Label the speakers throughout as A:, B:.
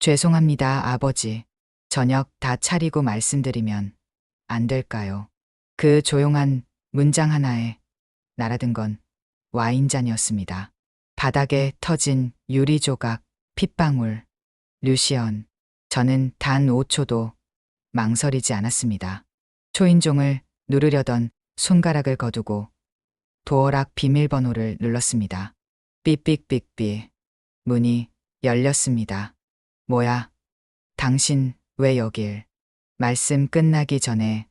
A: 죄송합니다, 아버지. 저녁 다 차리고 말씀드리면 안 될까요? 그 조용한 문장 하나에 날아든 건 와인잔이었습니다. 바닥에 터진 유리 조각, 핏방울, 류시언. 저는 단 5초도 망설이지 않았습니다. 초인종을 누르려던 손가락을 거두고 도어락 비밀번호를 눌렀습니다. 삐삑삐삑. 문이 열렸습니다. 뭐야? 당신 왜 여길? 말씀 끝나기 전에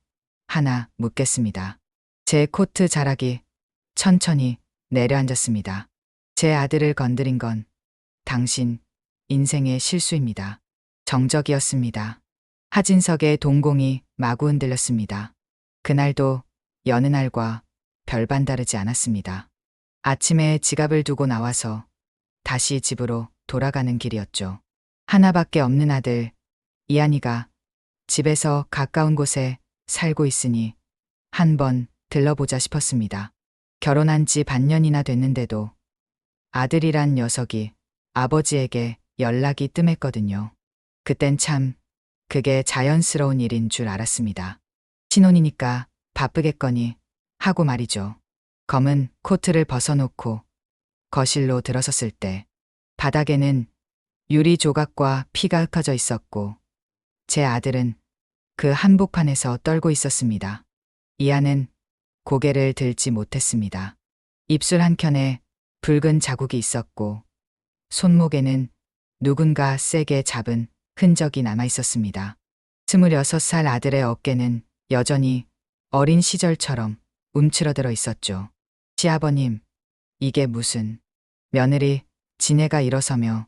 A: 하나 묻겠습니다. 제 코트 자락이 천천히 내려앉았습니다. 제 아들을 건드린 건 당신 인생의 실수입니다. 정적이었습니다. 하진석의 동공이 마구 흔들렸습니다. 그날도 여느 날과 별반 다르지 않았습니다. 아침에 지갑을 두고 나와서 다시 집으로 돌아가는 길이었죠. 하나밖에 없는 아들, 이한이가 집에서 가까운 곳에 살고 있으니 한번 들러보자 싶었습니다. 결혼한 지 반년이나 됐는데도 아들이란 녀석이 아버지에게 연락이 뜸했거든요. 그땐 참 그게 자연스러운 일인 줄 알았습니다. 신혼이니까 바쁘겠거니 하고 말이죠. 검은 코트를 벗어놓고 거실로 들어섰을 때 바닥에는 유리 조각과 피가 흩어져 있었고 제 아들은 그 한복판에서 떨고 있었습니다. 이하는 고개를 들지 못했습니다. 입술 한켠에 붉은 자국이 있었고 손목에는 누군가 세게 잡은 흔적이 남아 있었습니다. 26살 아들의 어깨는 여전히 어린 시절처럼 움츠러들어 있었죠. 시아버님, 이게 무슨... 며느리 진혜가 일어서며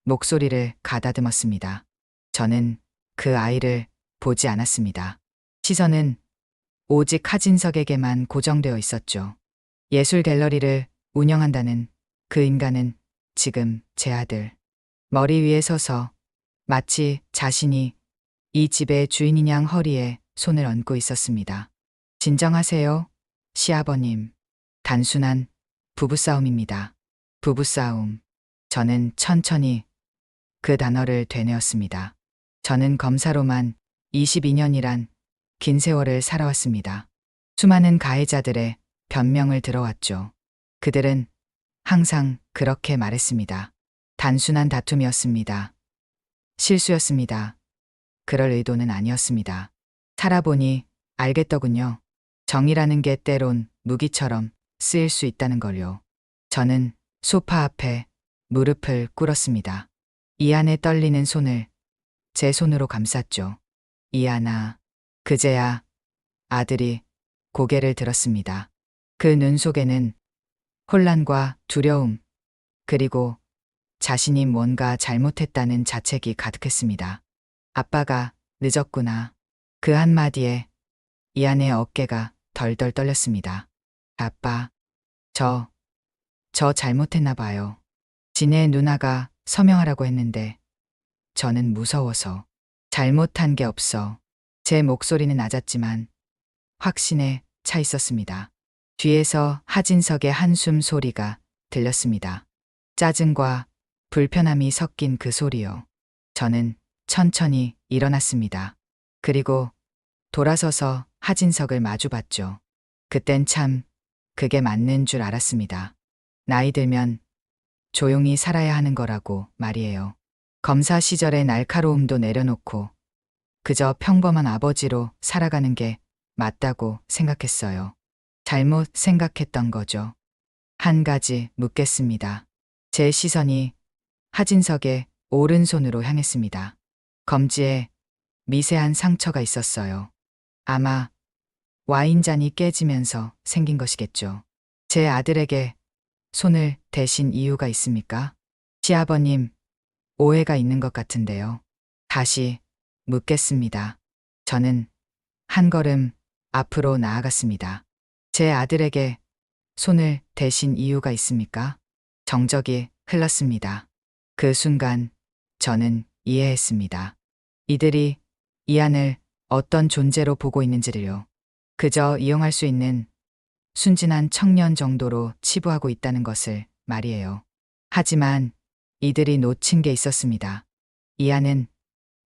A: 목소리를 가다듬었습니다. 저는 그 아이를 보지 않았습니다. 시선은 오직 하진석에게만 고정되어 있었죠. 예술 갤러리를 운영한다는 그 인간은 지금 제 아들 머리 위에 서서 마치 자신이 이 집의 주인인 양 허리에 손을 얹고 있었습니다. 진정하세요, 시아버님. 단순한 부부싸움입니다. 부부싸움. 저는 천천히 그 단어를 되뇌었습니다. 저는 검사로만 22년이란 긴 세월을 살아왔습니다. 수많은 가해자들의 변명을 들어왔죠. 그들은 항상 그렇게 말했습니다. 단순한 다툼이었습니다. 실수였습니다. 그럴 의도는 아니었습니다. 살아보니 알겠더군요. 정이라는 게 때론 무기처럼 쓰일 수 있다는 걸요. 저는 소파 앞에 무릎을 꿇었습니다. 이한의 떨리는 손을 제 손으로 감쌌죠. 이한아, 그제야 아들이 고개를 들었습니다. 그 눈 속에는 혼란과 두려움, 그리고 자신이 뭔가 잘못했다는 자책이 가득했습니다. 아빠가 늦었구나. 그 한마디에 이한의 어깨가 덜덜 떨렸습니다. 아빠, 저 잘못했나 봐요. 진의 누나가 서명하라고 했는데 저는 무서워서 잘못한 게 없어. 제 목소리는 낮았지만 확신에 차 있었습니다. 뒤에서 하진석의 한숨 소리가 들렸습니다. 짜증과 불편함이 섞인 그 소리요. 저는 천천히 일어났습니다. 그리고 돌아서서 하진석을 마주봤죠. 그땐 참 그게 맞는 줄 알았습니다. 나이 들면 조용히 살아야 하는 거라고 말이에요. 검사 시절의 날카로움도 내려놓고 그저 평범한 아버지로 살아가는 게 맞다고 생각했어요. 잘못 생각했던 거죠. 한 가지 묻겠습니다. 제 시선이 하진석의 오른손으로 향했습니다. 검지에 미세한 상처가 있었어요. 아마 와인잔이 깨지면서 생긴 것이겠죠. 제 아들에게 손을 대신 이유가 있습니까? 시아버님, 오해가 있는 것 같은데요. 다시 묻겠습니다. 저는 한 걸음 앞으로 나아갔습니다. 제 아들에게 손을 대신 이유가 있습니까? 정적이 흘렀습니다. 그 순간 저는 이해했습니다. 이들이 이한을 어떤 존재로 보고 있는지를요. 그저 이용할 수 있는 순진한 청년 정도로 치부하고 있다는 것을 말이에요. 하지만 이들이 놓친 게 있었습니다. 이하는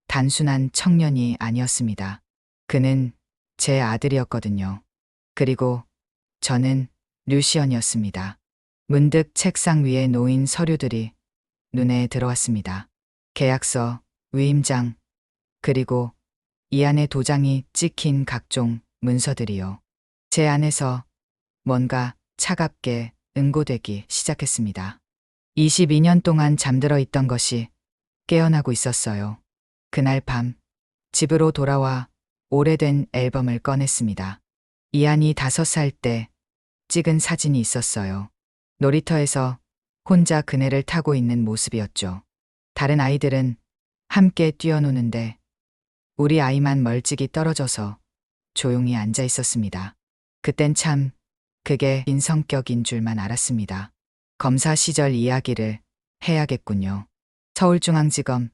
A: 단순한 청년이 아니었습니다. 그는 제 아들이었거든요. 그리고 저는 류시언이었습니다. 문득 책상 위에 놓인 서류들이 눈에 들어왔습니다. 계약서, 위임장, 그리고 이안의 도장이 찍힌 각종 문서들이요. 제 안에서 뭔가 차갑게 응고되기 시작했습니다. 22년 동안 잠들어 있던 것이 깨어나고 있었어요. 그날 밤 집으로 돌아와 오래된 앨범을 꺼냈습니다. 이안이 5살 때 찍은 사진이 있었어요. 놀이터에서 혼자 그네를 타고 있는 모습이었죠. 다른 아이들은 함께 뛰어노는데 우리 아이만 멀찍이 떨어져서 조용히 앉아 있었습니다. 그땐 참 그게 인성격인 줄만 알았습니다. 검사 시절 이야기를 해야겠군요. 서울중앙지검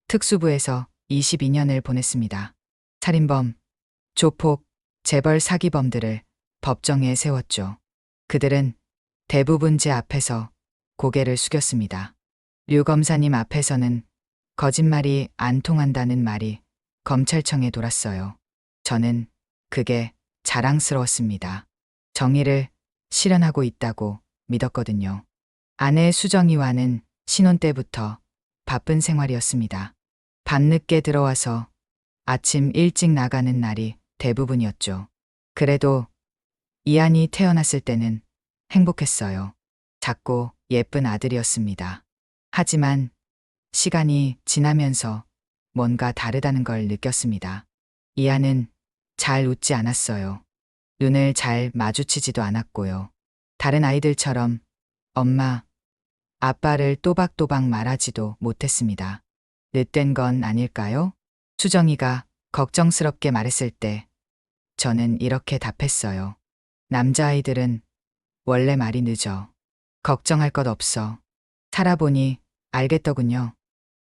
A: 특수부에서 22년을 보냈습니다. 살인범, 조폭, 재벌 사기범들을 법정에 세웠죠. 그들은 대부분 제 앞에서 고개를 숙였습니다. 류 검사님 앞에서는 거짓말이 안 통한다는 말이 검찰청에 돌았어요. 저는 그게 자랑스러웠습니다. 정의를 실현하고 있다고 믿었거든요. 아내 수정이와는 신혼 때부터 바쁜 생활이었습니다. 밤늦게 들어와서 아침 일찍 나가는 날이 대부분이었죠. 그래도 이안이 태어났을 때는 행복했어요. 작고 예쁜 아들이었습니다. 하지만 시간이 지나면서 뭔가 다르다는 걸 느꼈습니다. 이안은 잘 웃지 않았어요. 눈을 잘 마주치지도 않았고요. 다른 아이들처럼 엄마, 아빠를 또박또박 말하지도 못했습니다. 늦된 건 아닐까요? 수정이가 걱정스럽게 말했을 때 저는 이렇게 답했어요. 남자아이들은 원래 말이 늦어. 걱정할 것 없어. 살아보니 알겠더군요.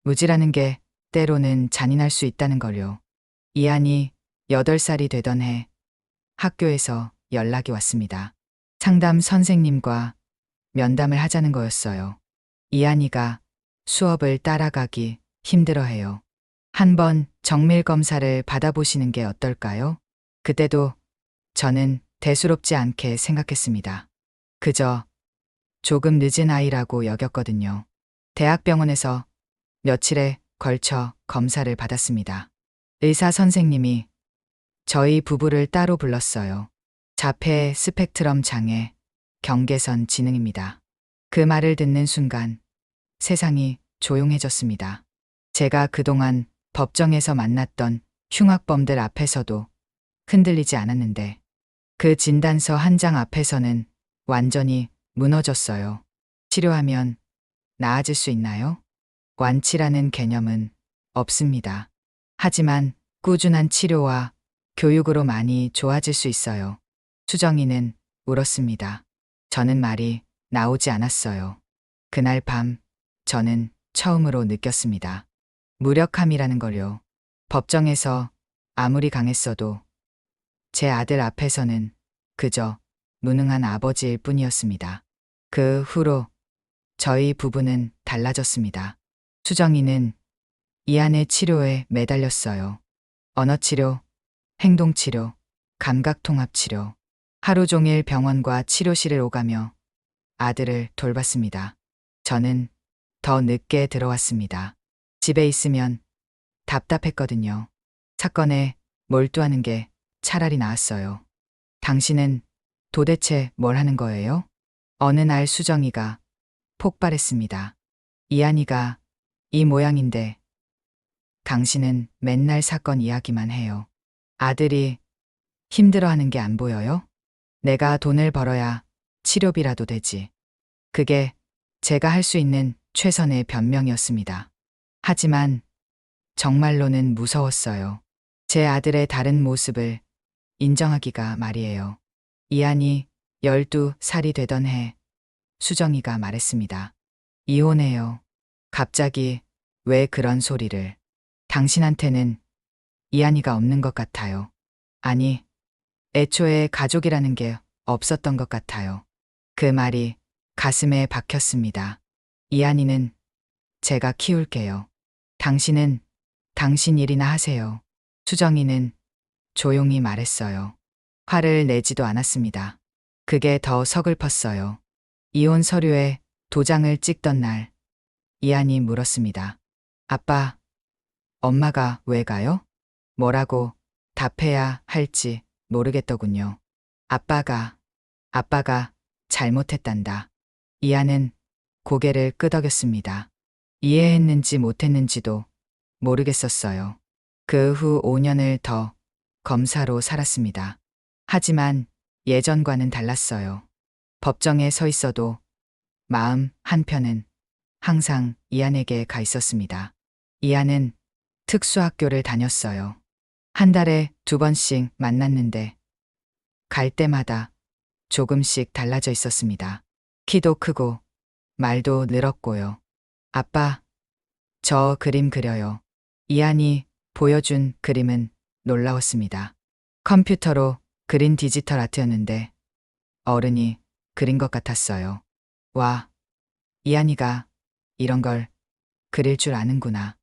A: 무지라는 게 때로는 잔인할 수 있다는 걸요. 이안이 8살이 되던 해 학교에서 연락이 왔습니다. 상담 선생님과 면담을 하자는 거였어요. 이안이가 수업을 따라가기 힘들어해요. 한번 정밀 검사를 받아보시는 게 어떨까요? 그때도 저는 대수롭지 않게 생각했습니다. 그저 조금 늦은 아이라고 여겼거든요. 대학병원에서 며칠에 걸쳐 검사를 받았습니다. 의사 선생님이 저희 부부를 따로 불렀어요. 자폐 스펙트럼 장애, 경계선 지능입니다. 그 말을 듣는 순간 세상이 조용해졌습니다. 제가 그동안 법정에서 만났던 흉악범들 앞에서도 흔들리지 않았는데 그 진단서 한 장 앞에서는 완전히 무너졌어요. 치료하면 나아질 수 있나요? 완치라는 개념은 없습니다. 하지만 꾸준한 치료와 교육으로 많이 좋아질 수 있어요. 수정이는 울었습니다. 저는 말이 나오지 않았어요. 그날 밤 저는 처음으로 느꼈습니다. 무력함이라는 걸요. 법정에서 아무리 강했어도 제 아들 앞에서는 그저 무능한 아버지일 뿐이었습니다. 그 후로 저희 부부는 달라졌습니다. 수정이는 이안의 치료에 매달렸어요. 언어치료, 행동치료, 감각통합치료. 하루 종일 병원과 치료실을 오가며 아들을 돌봤습니다. 저는 더 늦게 들어왔습니다. 집에 있으면 답답했거든요. 사건에 몰두하는 게 차라리 나았어요. 당신은 도대체 뭘 하는 거예요? 어느 날 수정이가 폭발했습니다. 이안이가 이 모양인데 당신은 맨날 사건 이야기만 해요. 아들이 힘들어하는 게 안 보여요? 내가 돈을 벌어야 치료비라도 되지. 그게 제가 할 수 있는 최선의 변명이었습니다. 하지만 정말로는 무서웠어요. 제 아들의 다른 모습을 인정하기가 말이에요. 이안이 12살이 되던 해 수정이가 말했습니다. 이혼해요. 갑자기 왜 그런 소리를. 당신한테는 이안이가 없는 것 같아요. 아니, 애초에 가족이라는 게 없었던 것 같아요. 그 말이 가슴에 박혔습니다. 이안이는 제가 키울게요. 당신은 당신 일이나 하세요. 수정이는 조용히 말했어요. 화를 내지도 않았습니다. 그게 더 서글펐어요. 이혼 서류에 도장을 찍던 날, 이한이 물었습니다. 아빠, 엄마가 왜 가요? 뭐라고 답해야 할지 모르겠더군요. 아빠가 잘못했단다. 이한은 고개를 끄덕였습니다. 이해했는지 못했는지도 모르겠었어요. 그 후 5년을 더 검사로 살았습니다. 하지만 예전과는 달랐어요. 법정에 서 있어도 마음 한편은 항상 이한에게 가 있었습니다. 이한은 특수학교를 다녔어요. 한 달에 2번씩 만났는데 갈 때마다 조금씩 달라져 있었습니다. 키도 크고 말도 늘었고요. 아빠, 저 그림 그려요. 이한이 보여준 그림은 놀라웠습니다. 컴퓨터로 그린 디지털 아트였는데 어른이 그린 것 같았어요. 와, 이한이가 이런 걸 그릴 줄 아는구나.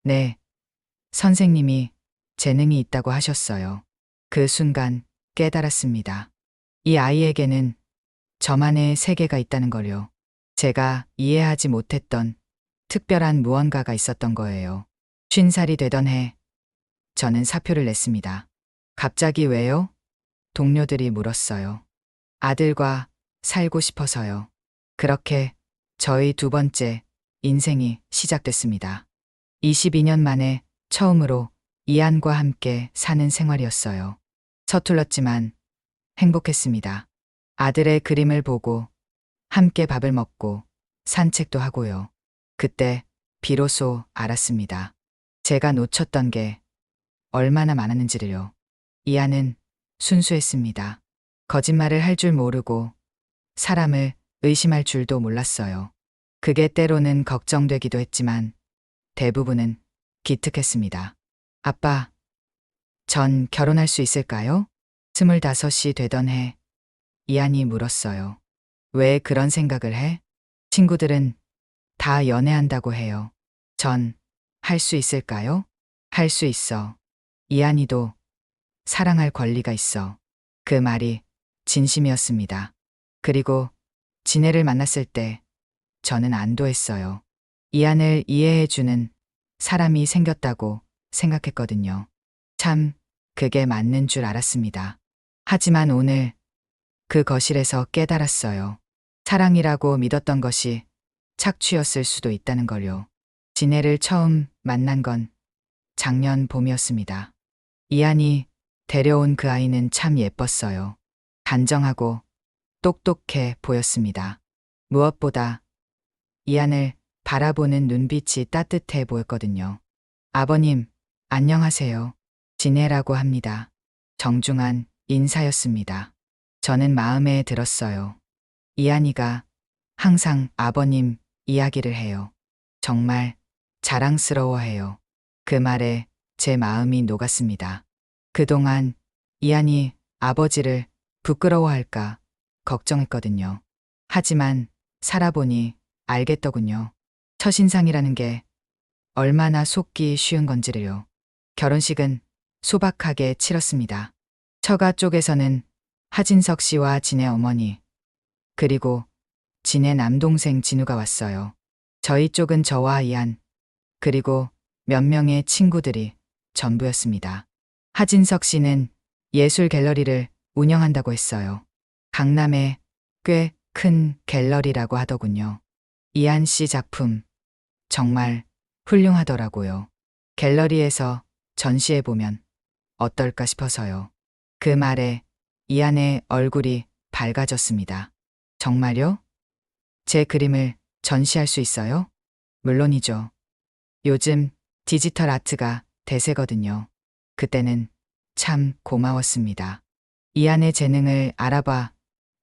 A: 네, 선생님이 재능이 있다고 하셨어요. 그 순간 깨달았습니다. 이 아이에게는 저만의 세계가 있다는 걸요. 제가 이해하지 못했던 특별한 무언가가 있었던 거예요. 50살이 되던 해, 저는 사표를 냈습니다. 갑자기 왜요? 동료들이 물었어요. 아들과 살고 싶어서요. 그렇게 저의 2번째 인생이 시작됐습니다. 22년 만에 처음으로 이한과 함께 사는 생활이었어요. 서툴렀지만 행복했습니다. 아들의 그림을 보고 함께 밥을 먹고 산책도 하고요. 그때 비로소 알았습니다. 제가 놓쳤던 게 얼마나 많았는지를요. 이한은 순수했습니다. 거짓말을 할 줄 모르고 사람을 의심할 줄도 몰랐어요. 그게 때로는 걱정되기도 했지만 대부분은 기특했습니다. 아빠, 전 결혼할 수 있을까요? 25이 되던 해 이한이 물었어요. 왜 그런 생각을 해? 친구들은 다 연애한다고 해요. 전 할 수 있을까요? 할 수 있어. 이한이도 사랑할 권리가 있어. 그 말이 진심이었습니다. 그리고 진해를 만났을 때 저는 안도했어요. 이한을 이해해주는 사람이 생겼다고 생각했거든요. 참, 그게 맞는 줄 알았습니다. 하지만 오늘 그 거실에서 깨달았어요. 사랑이라고 믿었던 것이 착취였을 수도 있다는 걸요. 진해를 처음 만난 건 작년 봄이었습니다. 이한이 데려온 그 아이는 참 예뻤어요. 단정하고 똑똑해 보였습니다. 무엇보다 이한을 바라보는 눈빛이 따뜻해 보였거든요. 아버님, 안녕하세요. 진해라고 합니다. 정중한 인사였습니다. 저는 마음에 들었어요. 이한이가 항상 아버님 이야기를 해요. 정말 자랑스러워해요. 그 말에 제 마음이 녹았습니다. 그동안 이한이 아버지를 부끄러워할까 걱정했거든요. 하지만 살아보니 알겠더군요. 첫인상이라는 게 얼마나 속기 쉬운 건지를요. 결혼식은 소박하게 치렀습니다. 처가 쪽에서는 하진석 씨와 진의 어머니, 그리고 진의 남동생 진우가 왔어요. 저희 쪽은 저와 이한, 그리고 몇 명의 친구들이 전부였습니다. 하진석 씨는 예술 갤러리를 운영한다고 했어요. 강남에 꽤 큰 갤러리라고 하더군요. 이한 씨 작품 정말 훌륭하더라고요. 갤러리에서 전시해보면 어떨까 싶어서요. 그 말에 이한의 얼굴이 밝아졌습니다. 정말요? 제 그림을 전시할 수 있어요? 물론이죠. 요즘 디지털 아트가 대세거든요. 그때는 참 고마웠습니다. 이한의 재능을 알아봐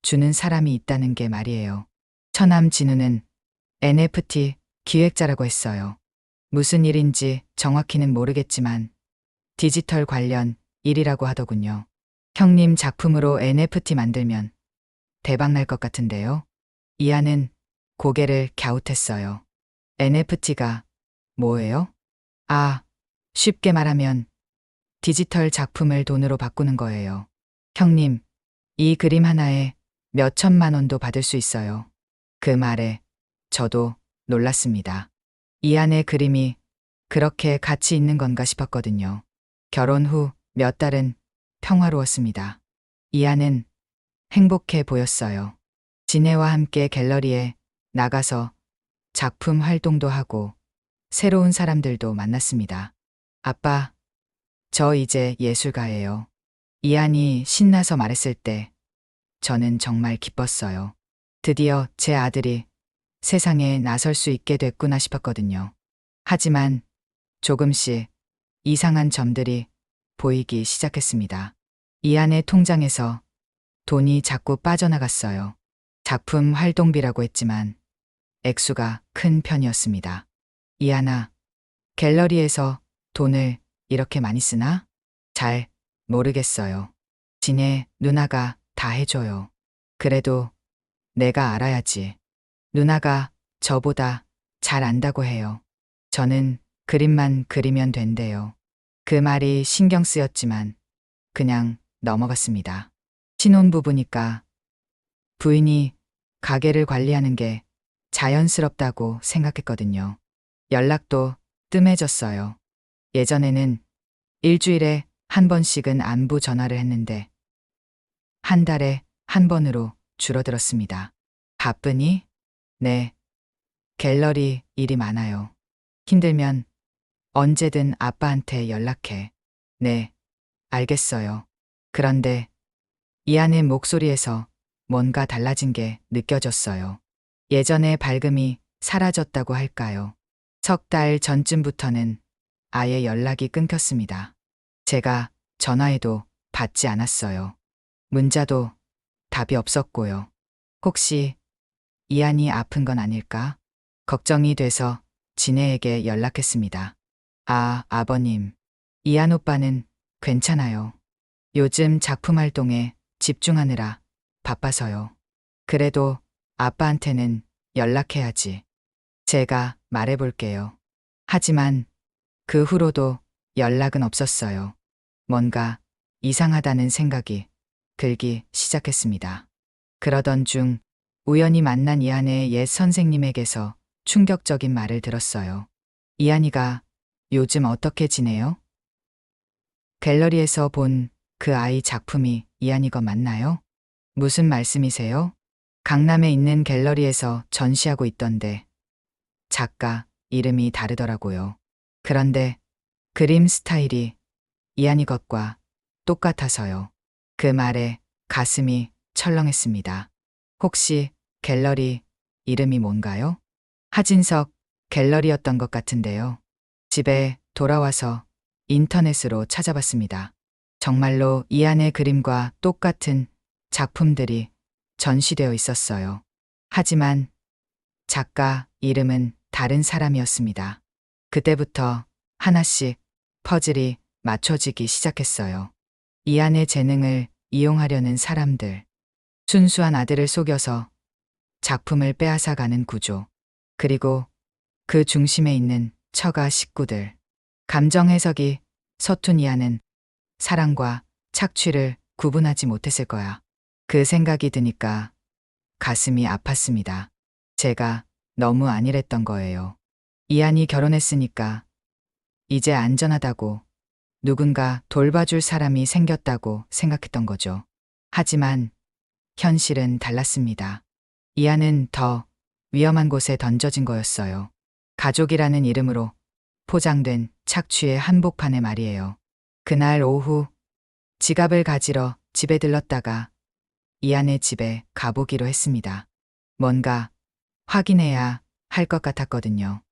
A: 주는 사람이 있다는 게 말이에요. 처남 진우는 NFT 기획자라고 했어요. 무슨 일인지 정확히는 모르겠지만 디지털 관련 일이라고 하더군요. 형님 작품으로 NFT 만들면 대박 날 것 같은데요. 이한은 고개를 갸웃했어요. NFT가 뭐예요? 아, 쉽게 말하면 디지털 작품을 돈으로 바꾸는 거예요. 형님, 이 그림 하나에 몇 천만 원도 받을 수 있어요. 그 말에 저도 놀랐습니다. 이 안의 그림이 그렇게 가치 있는 건가 싶었거든요. 결혼 후 몇 달은 평화로웠습니다. 이 안은 행복해 보였어요. 지네와 함께 갤러리에 나가서 작품 활동도 하고 새로운 사람들도 만났습니다. 아빠, 저 이제 예술가예요. 이안이 신나서 말했을 때 저는 정말 기뻤어요. 드디어 제 아들이 세상에 나설 수 있게 됐구나 싶었거든요. 하지만 조금씩 이상한 점들이 보이기 시작했습니다. 이안의 통장에서 돈이 자꾸 빠져나갔어요. 작품 활동비라고 했지만 액수가 큰 편이었습니다. 이안아, 갤러리에서 돈을 이렇게 많이 쓰나? 잘 모르겠어요. 지네 누나가 다 해줘요. 그래도 내가 알아야지. 누나가 저보다 잘 안다고 해요. 저는 그림만 그리면 된대요. 그 말이 신경 쓰였지만 그냥 넘어갔습니다. 신혼부부니까 부인이 가게를 관리하는 게 자연스럽다고 생각했거든요. 연락도 뜸해졌어요. 예전에는 일주일에 한 번씩은 안부 전화를 했는데 한 달에 한 번으로 줄어들었습니다. 바쁘니? 네. 갤러리 일이 많아요. 힘들면 언제든 아빠한테 연락해. 네. 알겠어요. 그런데 이안의 목소리에서 뭔가 달라진 게 느껴졌어요. 예전의 밝음이 사라졌다고 할까요? 석 달 전쯤부터는 아예 연락이 끊겼습니다. 제가 전화해도 받지 않았어요. 문자도 답이 없었고요. 혹시 이안이 아픈 건 아닐까? 걱정이 돼서 지네에게 연락했습니다. 아, 아버님. 이안 오빠는 괜찮아요. 요즘 작품 활동에 집중하느라 바빠서요. 그래도 아빠한테는 연락해야지. 제가 말해볼게요. 하지만 그 후로도 연락은 없었어요. 뭔가 이상하다는 생각이 들기 시작했습니다. 그러던 중 우연히 만난 이한의 옛 선생님에게서 충격적인 말을 들었어요. 이한이가 요즘 어떻게 지내요? 갤러리에서 본 그 아이 작품이 이한이 거 맞나요? 무슨 말씀이세요? 강남에 있는 갤러리에서 전시하고 있던데 작가 이름이 다르더라고요. 그런데 그림 스타일이 이한이 것과 똑같아서요. 그 말에 가슴이 철렁했습니다. 혹시 갤러리 이름이 뭔가요? 하진석 갤러리였던 것 같은데요. 집에 돌아와서 인터넷으로 찾아봤습니다. 정말로 이안의 그림과 똑같은 작품들이 전시되어 있었어요. 하지만 작가 이름은 다른 사람이었습니다. 그때부터 하나씩 퍼즐이 맞춰지기 시작했어요. 이안의 재능을 이용하려는 사람들, 순수한 아들을 속여서 작품을 빼앗아가는 구조, 그리고 그 중심에 있는 처가 식구들. 감정 해석이 서툰 이안은 사랑과 착취를 구분하지 못했을 거야. 그 생각이 드니까 가슴이 아팠습니다. 제가 너무 안일했던 거예요. 이안이 결혼했으니까 이제 안전하다고 누군가 돌봐줄 사람이 생겼다고 생각했던 거죠. 하지만 현실은 달랐습니다. 이안은 더 위험한 곳에 던져진 거였어요. 가족이라는 이름으로 포장된 착취의 한복판에 말이에요. 그날 오후 지갑을 가지러 집에 들렀다가 이안의 집에 가보기로 했습니다. 뭔가 확인해야 할 것 같았거든요.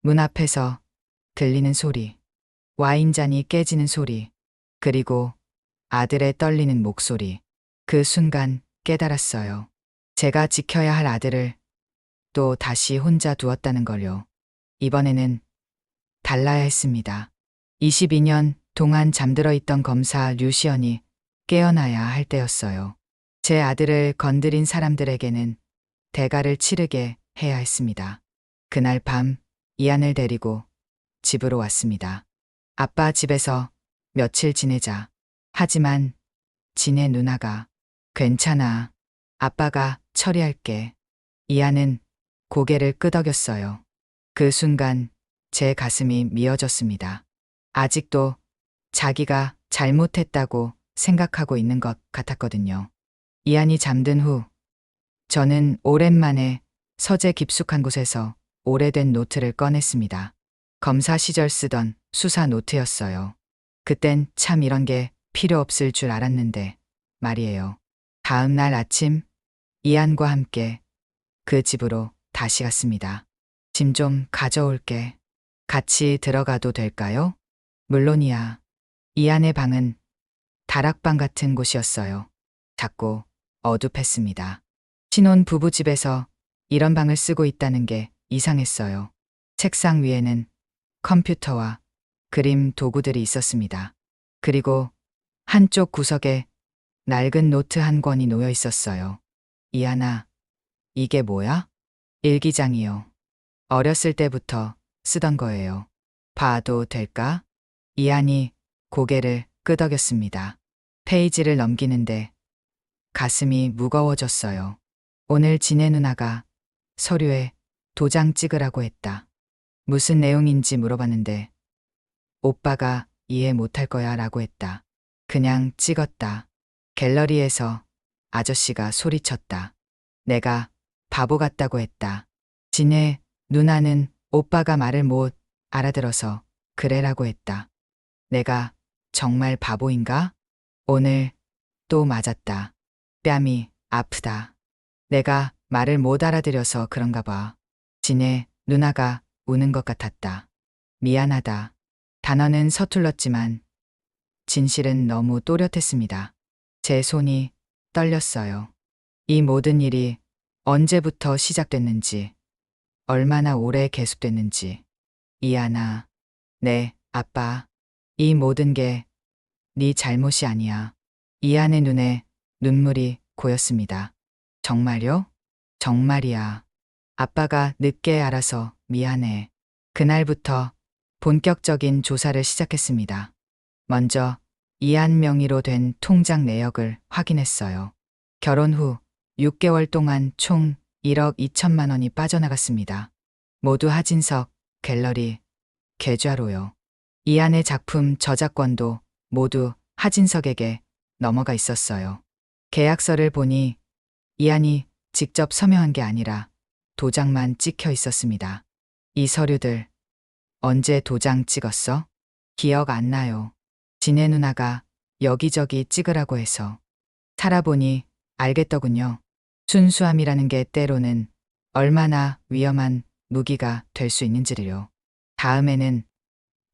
A: 문 앞에서 들리는 소리, 와인잔이 깨지는 소리, 그리고 아들의 떨리는 목소리. 그 순간 깨달았어요. 제가 지켜야 할 아들을 또 다시 혼자 두었다는 걸요. 이번에는 달라야 했습니다. 22년 동안 잠들어 있던 검사 류시연이 깨어나야 할 때였어요. 제 아들을 건드린 사람들에게는 대가를 치르게 해야 했습니다. 그날 밤 이안을 데리고 집으로 왔습니다. 아빠 집에서 며칠 지내자. 하지만 진의 누나가 괜찮아. 아빠가 처리할게. 이하는 고개를 끄덕였어요. 그 순간 제 가슴이 미어졌습니다. 아직도 자기가 잘못했다고 생각하고 있는 것 같았거든요. 이한이 잠든 후 저는 오랜만에 서재 깊숙한 곳에서 오래된 노트를 꺼냈습니다. 검사 시절 쓰던 수사 노트였어요. 그땐 참 이런 게 필요 없을 줄 알았는데 말이에요. 다음 날 아침 이한과 함께 그 집으로 다시 갔습니다. 짐 좀 가져올게. 같이 들어가도 될까요? 물론이야. 이한의 방은 다락방 같은 곳이었어요. 작고 어둡했습니다. 신혼 부부집에서 이런 방을 쓰고 있다는 게 이상했어요. 책상 위에는 컴퓨터와 그림 도구들이 있었습니다. 그리고 한쪽 구석에 낡은 노트 한 권이 놓여 있었어요. 이하나, 이게 뭐야? 일기장이요. 어렸을 때부터 쓰던 거예요. 봐도 될까? 이한이 고개를 끄덕였습니다. 페이지를 넘기는데 가슴이 무거워졌어요. 오늘 진혜 누나가 서류에 도장 찍으라고 했다. 무슨 내용인지 물어봤는데 오빠가 이해 못할 거야 라고 했다. 그냥 찍었다. 갤러리에서 아저씨가 소리쳤다. 내가 바보 같다고 했다. 진혜 누나는 오빠가 말을 못 알아들어서 그래라고 했다. 내가 정말 바보인가? 오늘 또 맞았다. 뺨이 아프다. 내가 말을 못 알아들여서 그런가 봐. 진혜 누나가 우는 것 같았다. 미안하다. 단어는 서툴렀지만 진실은 너무 또렷했습니다. 제 손이 떨렸어요. 이 모든 일이 언제부터 시작됐는지, 얼마나 오래 계속됐는지. 이하나, 네, 아빠. 이 모든 게 네 잘못이 아니야. 이한의 눈에 눈물이 고였습니다. 정말요? 정말이야. 아빠가 늦게 알아서 미안해. 그날부터 본격적인 조사를 시작했습니다. 먼저 이한 명의로 된 통장 내역을 확인했어요. 결혼 후 6개월 동안 총 1억 2천만 원이 빠져나갔습니다. 모두 하진석 갤러리 계좌로요. 이한의 작품 저작권도 모두 하진석에게 넘어가 있었어요. 계약서를 보니 이한이 직접 서명한 게 아니라 도장만 찍혀 있었습니다. 이 서류들 언제 도장 찍었어? 기억 안 나요. 진혜 누나가 여기저기 찍으라고 해서. 살아보니 알겠더군요. 순수함이라는 게 때로는 얼마나 위험한 무기가 될 수 있는지를요. 다음에는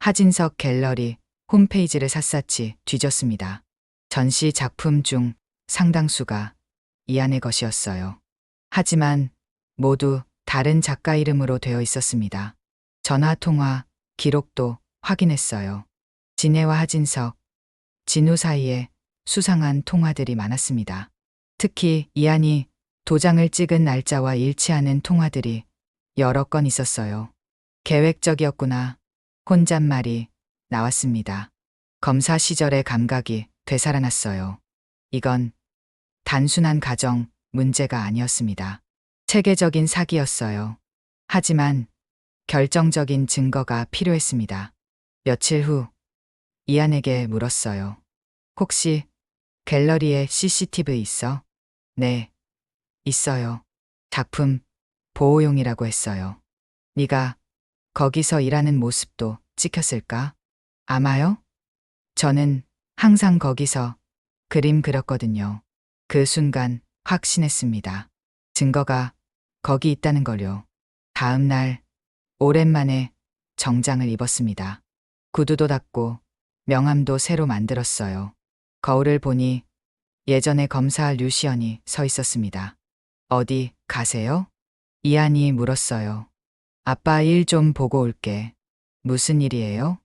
A: 하진석 갤러리 홈페이지를 샅샅이 뒤졌습니다. 전시 작품 중 상당수가 이한의 것이었어요. 하지만 모두 다른 작가 이름으로 되어 있었습니다. 전화 통화 기록도 확인했어요. 진혜와 하진석, 진우 사이에 수상한 통화들이 많았습니다. 특히 이한이 도장을 찍은 날짜와 일치하는 통화들이 여러 건 있었어요. 계획적이었구나. 혼잣말이 나왔습니다. 검사 시절의 감각이 되살아났어요. 이건 단순한 가정 문제가 아니었습니다. 체계적인 사기였어요. 하지만 결정적인 증거가 필요했습니다. 며칠 후 이한에게 물었어요. 혹시 갤러리에 CCTV 있어? 네, 있어요. 작품 보호용이라고 했어요. 네가 거기서 일하는 모습도 찍혔을까? 아마요? 저는 항상 거기서 그림 그렸거든요. 그 순간 확신했습니다. 증거가 거기 있다는 걸요. 다음 날 오랜만에 정장을 입었습니다. 구두도 닦고 명함도 새로 만들었어요. 거울을 보니 예전에 검사 류시연이 서 있었습니다. 어디 가세요? 이한이 물었어요. 아빠 일 좀 보고 올게. 무슨 일이에요?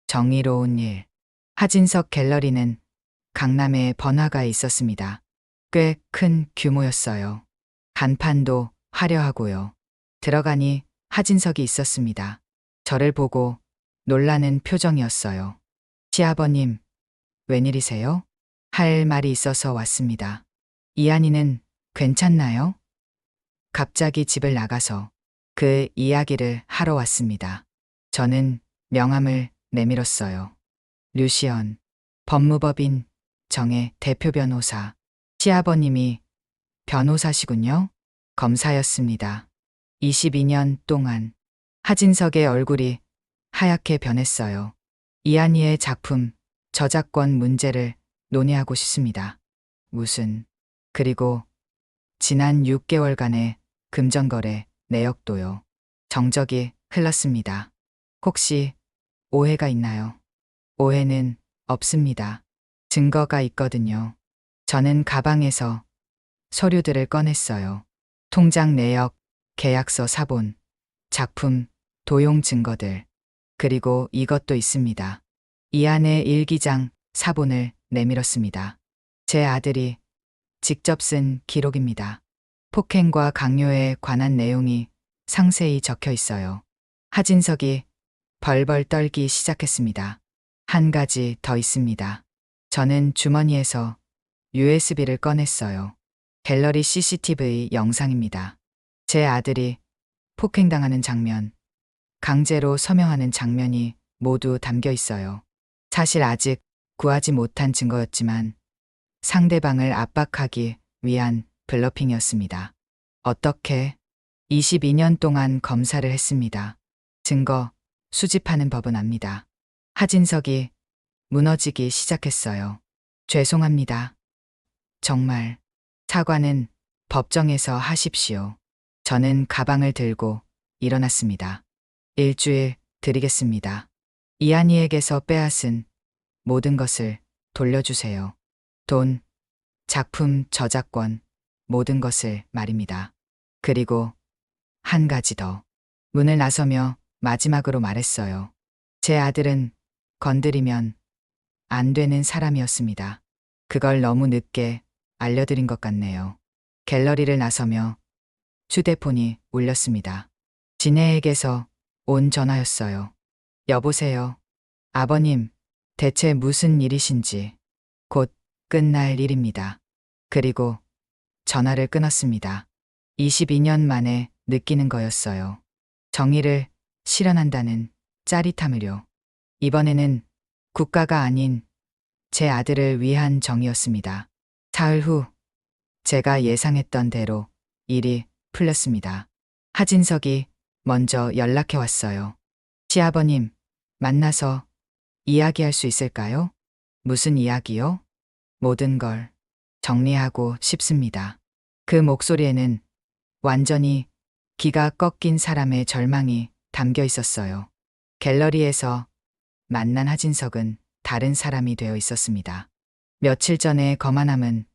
A: 정의로운 일. 하진석 갤러리는 강남에 번화가에 있었습니다. 꽤 큰 규모였어요. 간판도 화려하고요. 들어가니 하진석이 있었습니다. 저를 보고 놀라는 표정이었어요. 시아버님, 웬일이세요? 할 말이 있어서 왔습니다. 이한이는 괜찮나요? 갑자기 집을 나가서 그 이야기를 하러 왔습니다. 저는 명함을 내밀었어요. 류시연, 법무법인 정의 대표 변호사. 시아버님이 변호사시군요. 검사였습니다. 22년 동안. 하진석의 얼굴이 하얗게 변했어요. 이한이의 작품 저작권 문제를 논의하고 싶습니다. 무슨, 그리고 지난 6개월간의 금전거래 내역도요. 정적이 흘렀습니다. 혹시 오해가 있나요? 오해는 없습니다. 증거가 있거든요. 저는 가방에서 서류들을 꺼냈어요. 통장 내역, 계약서 사본, 작품, 도용 증거들. 그리고 이것도 있습니다. 이한의 일기장 사본을 내밀었습니다. 제 아들이 직접 쓴 기록입니다. 폭행과 강요에 관한 내용이 상세히 적혀 있어요. 하진석이 벌벌 떨기 시작했습니다. 한 가지 더 있습니다. 저는 주머니에서 USB를 꺼냈어요. 갤러리 CCTV 영상입니다. 제 아들이 폭행당하는 장면, 강제로 서명하는 장면이 모두 담겨 있어요. 사실 아직 구하지 못한 증거였지만 상대방을 압박하기 위한 블러핑이었습니다. 어떻게? 22년 동안 검사를 했습니다. 증거 수집하는 법은 압니다. 하진석이 무너지기 시작했어요. 죄송합니다. 정말 사과는 법정에서 하십시오. 저는 가방을 들고 일어났습니다. 일주일 드리겠습니다. 이한이에게서 빼앗은 모든 것을 돌려주세요. 돈, 작품, 저작권, 모든 것을 말입니다. 그리고 한 가지 더. 문을 나서며 마지막으로 말했어요. 제 아들은 건드리면 안 되는 사람이었습니다. 그걸 너무 늦게 알려드린 것 같네요. 갤러리를 나서며 휴대폰이 울렸습니다. 진혜에게서 온 전화였어요. 여보세요. 아버님, 대체 무슨 일이신지. 곧 끝날 일입니다. 그리고 전화를 끊었습니다. 22년 만에 느끼는 거였어요. 정의를 실현한다는 짜릿함을요. 이번에는 국가가 아닌 제 아들을 위한 정의였습니다. 사흘 후 제가 예상했던 대로 일이 풀렸습니다. 하진석이 먼저 연락해 왔어요. 시아버님, 만나서 이야기할 수 있을까요? 무슨 이야기요? 모든 걸 정리하고 싶습니다. 그 목소리에는 완전히 기가 꺾인 사람의 절망이 담겨 있었어요. 갤러리에서 만난 하진석은 다른 사람이 되어 있었습니다. 며칠 전에 거만함은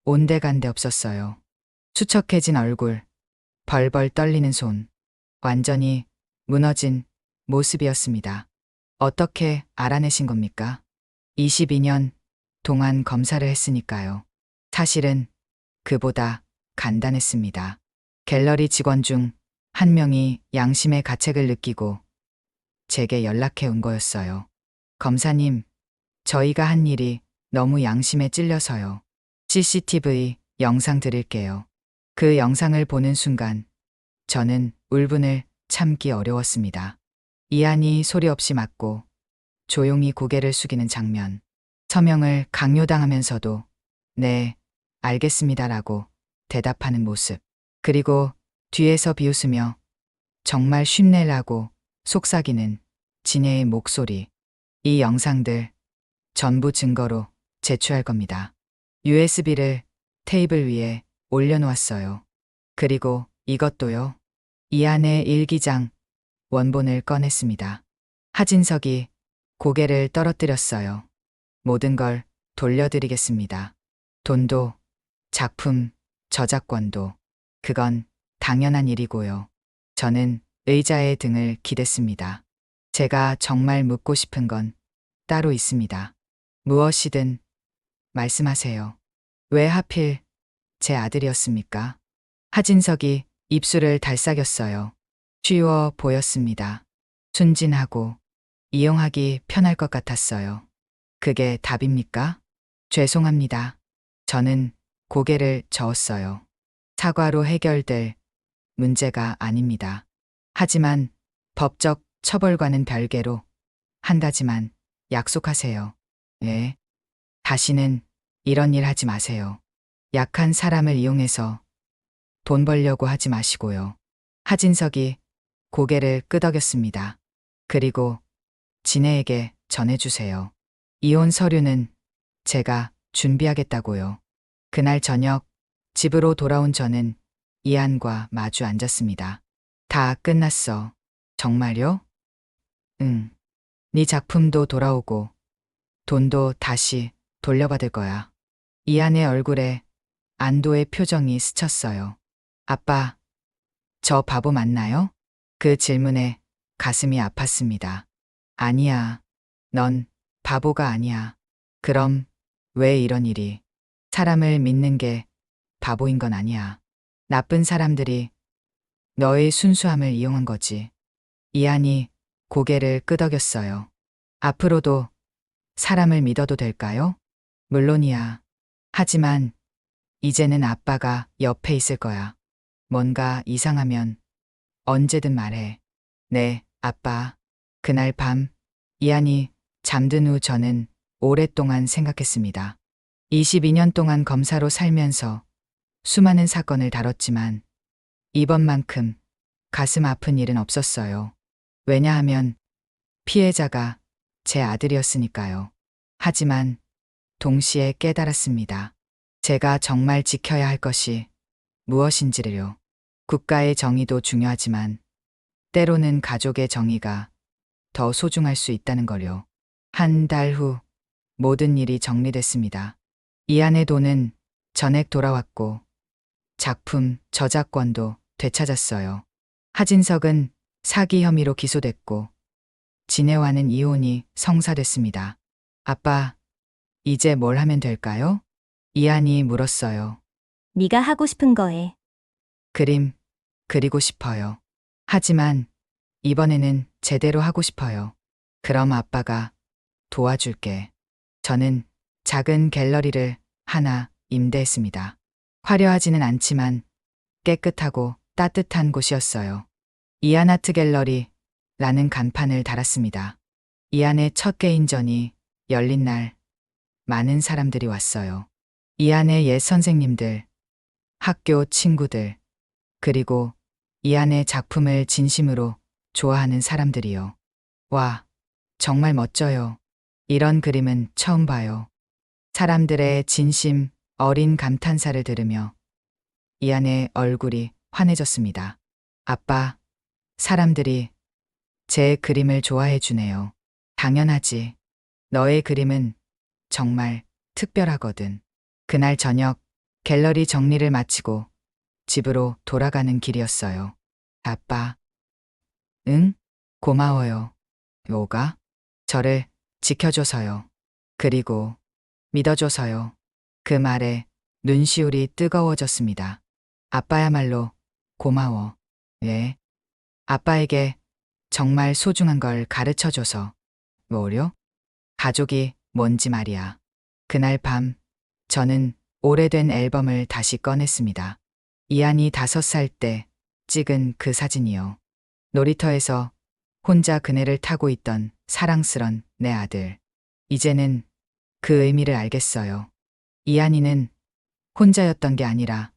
A: 온데간데 없었어요. 수척해진 얼굴, 벌벌 떨리는 손, 완전히 무너진 모습이었습니다. 어떻게 알아내신 겁니까? 22년 동안 검사를 했으니까요. 사실은 그보다 간단했습니다. 갤러리 직원 중 한 명이 양심의 가책을 느끼고 제게 연락해 온 거였어요. 검사님, 저희가 한 일이 너무 양심에 찔려서요. CCTV 영상 드릴게요. 그 영상을 보는 순간 저는 울분을 참기 어려웠습니다. 이한이 소리 없이 맞고 조용히 고개를 숙이는 장면. 서명을 강요당하면서도 네, 알겠습니다라고 대답하는 모습. 그리고 뒤에서 비웃으며 정말 쉽네라고 속삭이는 진혜의 목소리. 이 영상들 전부 증거로 제출할 겁니다. USB를 테이블 위에 올려놓았어요. 그리고 이것도요. 이한의 일기장 원본을 꺼냈습니다. 하진석이 고개를 떨어뜨렸어요. 모든 걸 돌려드리겠습니다. 돈도, 작품, 저작권도. 그건 당연한 일이고요. 저는 의자의 등을 기댔습니다. 제가 정말 묻고 싶은 건 따로 있습니다. 무엇이든 말씀하세요. 왜 하필 제 아들이었습니까? 하진석이 입술을 달싹였어요. 쉬워 보였습니다. 순진하고 이용하기 편할 것 같았어요. 그게 답입니까? 죄송합니다. 저는 고개를 저었어요. 사과로 해결될 문제가 아닙니다. 하지만 법적 처벌과는 별개로 한 가지만 약속하세요. 네. 다시는 이런 일 하지 마세요. 약한 사람을 이용해서 돈 벌려고 하지 마시고요. 하진석이 고개를 끄덕였습니다. 그리고 진혜에게 전해주세요. 이혼 서류는 제가 준비하겠다고요. 그날 저녁 집으로 돌아온 저는 이한과 마주 앉았습니다. 다 끝났어. 정말요? 응. 네 작품도 돌아오고 돈도 다시 돌려받을 거야. 이한의 얼굴에 안도의 표정이 스쳤어요. 아빠, 저 바보 맞나요? 그 질문에 가슴이 아팠습니다. 아니야. 넌 바보가 아니야. 그럼 왜 이런 일이? 사람을 믿는 게 바보인 건 아니야. 나쁜 사람들이 너의 순수함을 이용한 거지. 이한이 고개를 끄덕였어요. 앞으로도 사람을 믿어도 될까요? 물론이야. 하지만 이제는 아빠가 옆에 있을 거야. 뭔가 이상하면 언제든 말해. 네, 아빠. 그날 밤 이한이 잠든 후 저는 오랫동안 생각했습니다. 22년 동안 검사로 살면서 수많은 사건을 다뤘지만 이번만큼 가슴 아픈 일은 없었어요. 왜냐하면 피해자가 제 아들이었으니까요. 하지만 동시에 깨달았습니다. 제가 정말 지켜야 할 것이 무엇인지를요. 국가의 정의도 중요하지만 때로는 가족의 정의가 더 소중할 수 있다는 걸요. 한 달 후 모든 일이 정리됐습니다. 이한의 돈은 전액 돌아왔고 작품 저작권도 되찾았어요. 하진석은 사기 혐의로 기소됐고 진혜와는 이혼이 성사됐습니다. 아빠, 이제 뭘 하면 될까요? 이한이 물었어요.
B: 네가 하고 싶은 거 해.
A: 그림 그리고 싶어요. 하지만 이번에는 제대로 하고 싶어요. 그럼 아빠가 도와줄게. 저는 작은 갤러리를 하나 임대했습니다. 화려하지는 않지만 깨끗하고 따뜻한 곳이었어요. 이한 아트 갤러리라는 간판을 달았습니다. 이한의 첫 개인전이 열린 날 많은 사람들이 왔어요. 이한의 옛 선생님들, 학교 친구들, 그리고 이한의 작품을 진심으로 좋아하는 사람들이요. 와, 정말 멋져요. 이런 그림은 처음 봐요. 사람들의 진심 어린 감탄사를 들으며 이한의 얼굴이 환해졌습니다. 아빠, 사람들이 제 그림을 좋아해 주네요. 당연하지. 너의 그림은 정말 특별하거든. 그날 저녁 갤러리 정리를 마치고 집으로 돌아가는 길이었어요. 아빠. 응? 고마워요. 뭐가? 저를 지켜줘서요. 그리고 믿어줘서요. 그 말에 눈시울이 뜨거워졌습니다. 아빠야말로 고마워. 예. 아빠에게 정말 소중한 걸 가르쳐줘서. 뭐요? 가족이 뭔지 말이야. 그날 밤 저는 오래된 앨범을 다시 꺼냈습니다. 이한이 5살 때 찍은 그 사진이요. 놀이터에서 혼자 그네를 타고 있던 사랑스런 내 아들. 이제는 그 의미를 알겠어요. 이한이는 혼자였던 게 아니라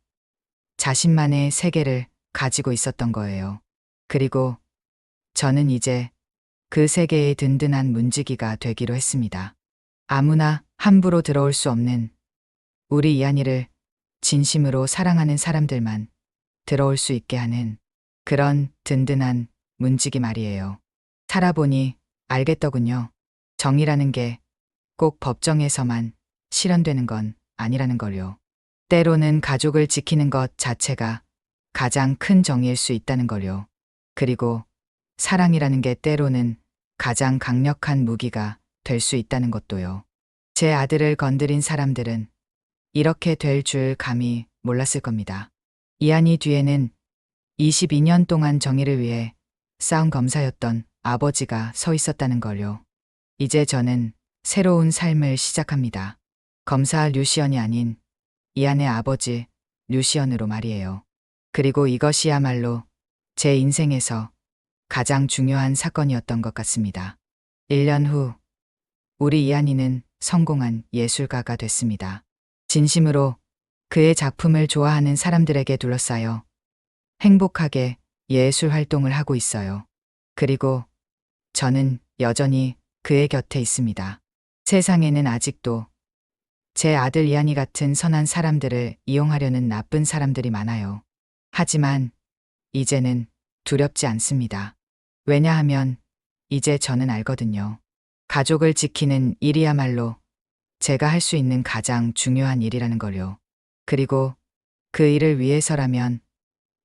A: 자신만의 세계를 가지고 있었던 거예요. 그리고 저는 이제 그 세계의 든든한 문지기가 되기로 했습니다. 아무나 함부로 들어올 수 없는 우리 이한이를 진심으로 사랑하는 사람들만 들어올 수 있게 하는 그런 든든한 문지기 말이에요. 살아보니 알겠더군요. 정의라는 게 꼭 법정에서만 실현되는 건 아니라는 걸요. 때로는 가족을 지키는 것 자체가 가장 큰 정의일 수 있다는 걸요. 그리고 사랑이라는 게 때로는 가장 강력한 무기가 될 수 있다는 것도요. 제 아들을 건드린 사람들은 이렇게 될 줄 감히 몰랐을 겁니다. 이한이 뒤에는 22년 동안 정의를 위해 싸운 검사였던 아버지가 서 있었다는 걸요. 이제 저는 새로운 삶을 시작합니다. 검사 류시언이 아닌 이안의 아버지 류시언으로 말이에요. 그리고 이것이야말로 제 인생에서 가장 중요한 사건이었던 것 같습니다. 1년 후 우리 이안이는 성공한 예술가가 됐습니다. 진심으로 그의 작품을 좋아하는 사람들에게 둘러싸여 행복하게 예술 활동을 하고 있어요. 그리고 저는 여전히 그의 곁에 있습니다. 세상에는 아직도 제 아들 이안이 같은 선한 사람들을 이용하려는 나쁜 사람들이 많아요. 하지만 이제는 두렵지 않습니다. 왜냐하면 이제 저는 알거든요. 가족을 지키는 일이야말로 제가 할 수 있는 가장 중요한 일이라는 걸요. 그리고 그 일을 위해서라면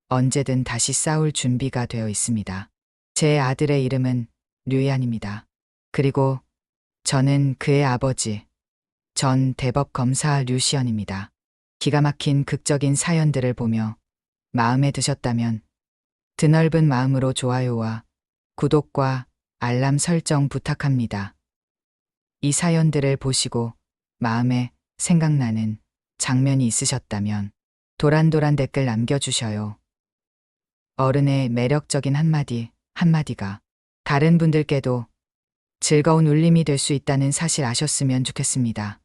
A: 언제든 다시 싸울 준비가 되어 있습니다. 제 아들의 이름은 류이안입니다. 그리고 저는 그의 아버지, 전 대법검사 류시언입니다. 기가 막힌 극적인 사연들을 보며 마음에 드셨다면 드넓은 마음으로 좋아요와 구독과 알람 설정 부탁합니다. 이 사연들을 보시고 마음에 생각나는 장면이 있으셨다면 도란도란 댓글 남겨주셔요. 어른의 매력적인 한마디가 다른 분들께도 즐거운 울림이 될 수 있다는 사실 아셨으면 좋겠습니다.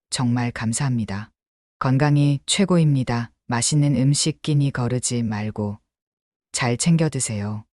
A: 정말 감사합니다. 건강이 최고입니다. 맛있는 음식 끼니 거르지 말고 잘 챙겨 드세요.